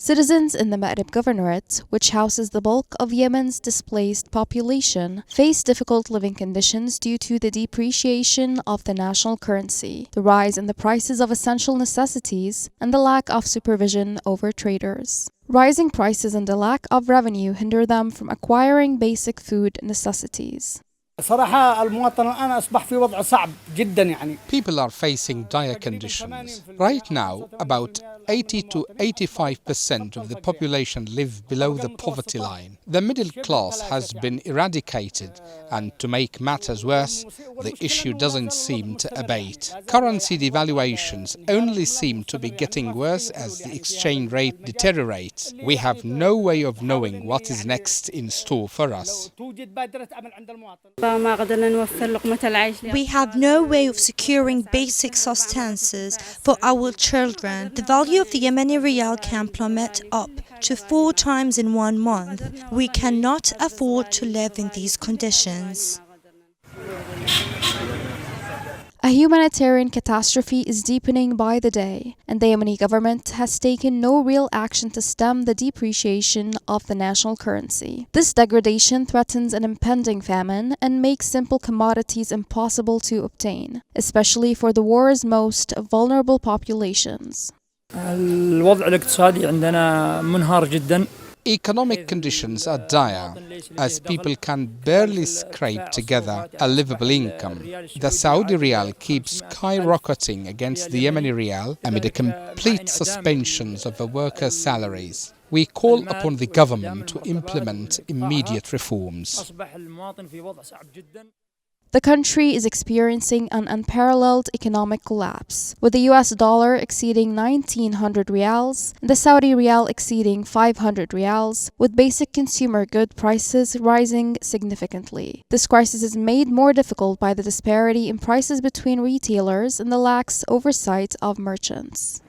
Citizens in the Ma'rib Governorate, which houses the bulk of Yemen's displaced population, face difficult living conditions due to the depreciation of the national currency, the rise in the prices of essential necessities, and the lack of supervision over traders. Rising prices and the lack of revenue hinder them from acquiring basic food necessities. People are facing dire conditions. Right now, about 80 to 85% of the population live below the poverty line. The middle class has been eradicated, and to make matters worse, the issue doesn't seem to abate. Currency devaluations only seem to be getting worse as the exchange rate deteriorates. We have no way of knowing what is next in store for us. We have no way of securing basic sustenances for our children. The value of the Yemeni rial can plummet up to 4 times in 1 month. We cannot afford to live in these conditions. A humanitarian catastrophe is deepening by the day, and the Yemeni government has taken no real action to stem the depreciation of the national currency. This degradation threatens an impending famine and makes simple commodities impossible to obtain, especially for the war's most vulnerable populations. Economic conditions are dire, as people can barely scrape together a livable income. The Saudi rial keeps skyrocketing against the Yemeni rial amid a complete suspension of the workers' salaries. We call upon the government to implement immediate reforms. The country is experiencing an unparalleled economic collapse, with the US dollar exceeding 1,900 rials and the Saudi rial exceeding 500 rials, with basic consumer good prices rising significantly. This crisis is made more difficult by the disparity in prices between retailers and the lax oversight of merchants.